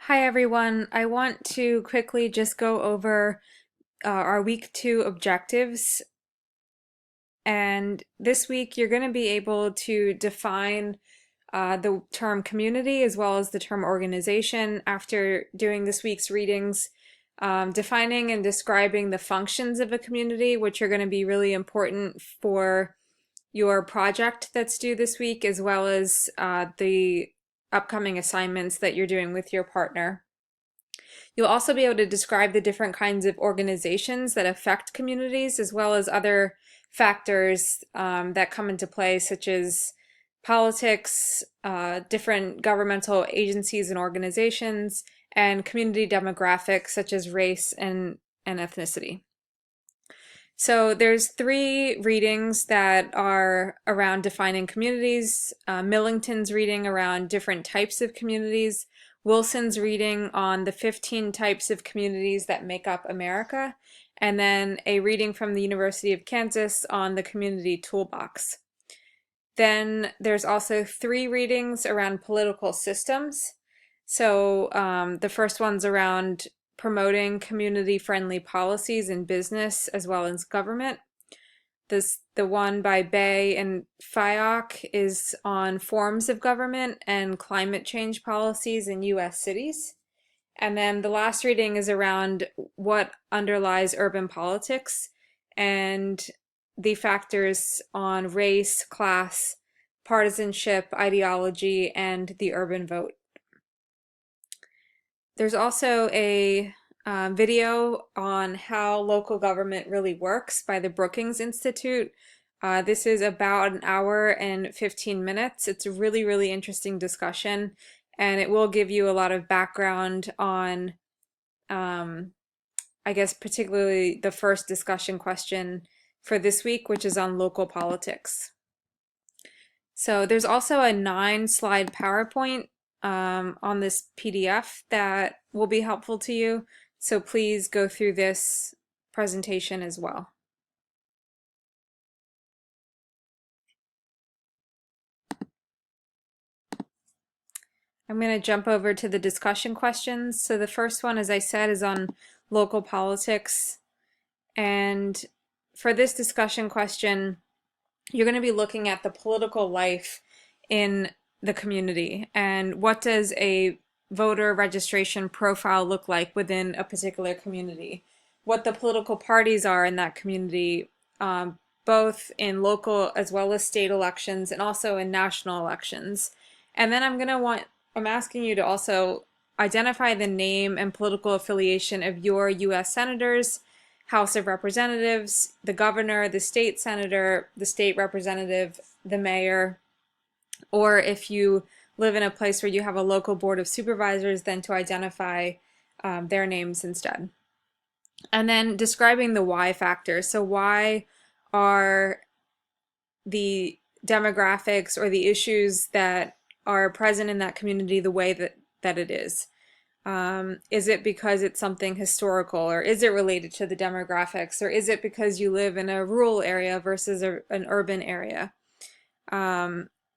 Hi everyone. I want to quickly just go over our week 2 objectives. And this week you're going to be able to define the term community as well as the term organization after doing this week's readings, defining and describing the functions of a community, which are going to be really important for your project that's due this week, as well as the upcoming assignments that you're doing with your partner. You'll also be able to describe the different kinds of organizations that affect communities, as well as other factors that come into play, such as politics, different governmental agencies and organizations, and community demographics, such as race and ethnicity. So there's 3 readings that are around defining communities. Millington's reading around different types of communities, Wilson's reading on the 15 types of communities that make up America, and then a reading from the University of Kansas on the Community Toolbox. Then there's also 3 readings around political systems. So the first one's around promoting community-friendly policies in business as well as government. The one by Bay and Fayok is on forms of government and climate change policies in U.S. cities. And then the last reading is around what underlies urban politics and the factors on race, class, partisanship, ideology, and the urban vote. There's also a video on how local government really works by the Brookings Institute. This is about an hour and 15 minutes. It's a really, really interesting discussion, and it will give you a lot of background on, I guess, particularly the first discussion question for this week, which is on local politics. So there's also a 9-slide PowerPoint on this PDF that will be helpful to you. So please go through this presentation as well. I'm going to jump over to the discussion questions. So the first one, as I said, is on local politics. And for this discussion question, you're going to be looking at the political life in the community and what does a voter registration profile look like within a particular community, what the political parties are in that community, both in local as well as state elections and also in national elections. And then I'm asking you to also identify the name and political affiliation of your U.S. senators, House of Representatives, the governor, the state senator, the state representative, the mayor, or if you live in a place where you have a local board of supervisors, then to identify their names instead. And then describing the why factor. So why are the demographics or the issues that are present in that community the way that it is? Is it because it's something historical, or is it related to the demographics, or is it because you live in a rural area versus an urban area?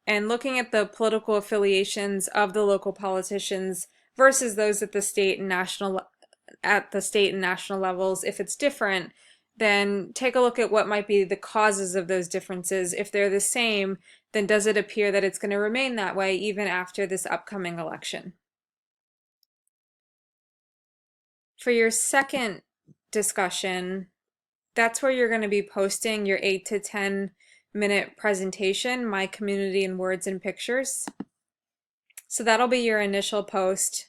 And looking at the political affiliations of the local politicians versus those at the state and national levels. If it's different, then take a look at what might be the causes of those differences. If they're the same, then does it appear that it's going to remain that way even after this upcoming election? For your second discussion, that's where you're going to be posting your 8 to 10 minute presentation, My Community in Words and Pictures. So that'll be your initial post,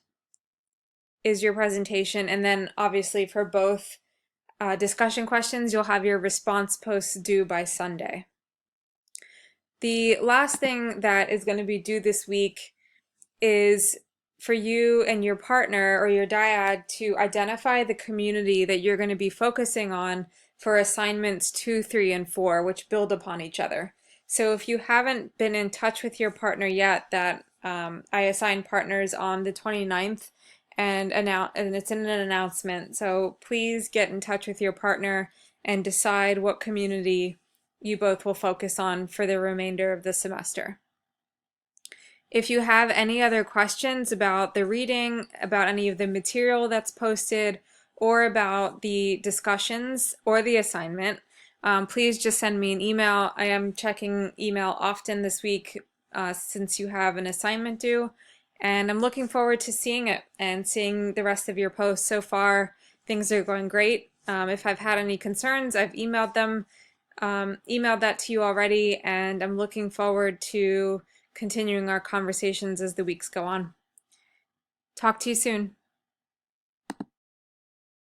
is your presentation, and then obviously for both discussion questions, you'll have your response posts due by Sunday. The last thing that is going to be due this week is for you and your partner or your dyad to identify the community that you're going to be focusing on for assignments 2, 3, and 4, which build upon each other. So if you haven't been in touch with your partner yet, that I assigned partners on the 29th, and it's in an announcement. So please get in touch with your partner and decide what community you both will focus on for the remainder of the semester. If you have any other questions about the reading, about any of the material that's posted, or about the discussions or the assignment, please just send me an email. I am checking email often this week since you have an assignment due, and I'm looking forward to seeing it and seeing the rest of your posts. So far, things are going great. If I've had any concerns, I've emailed that to you already, and I'm looking forward to continuing our conversations as the weeks go on. Talk to you soon.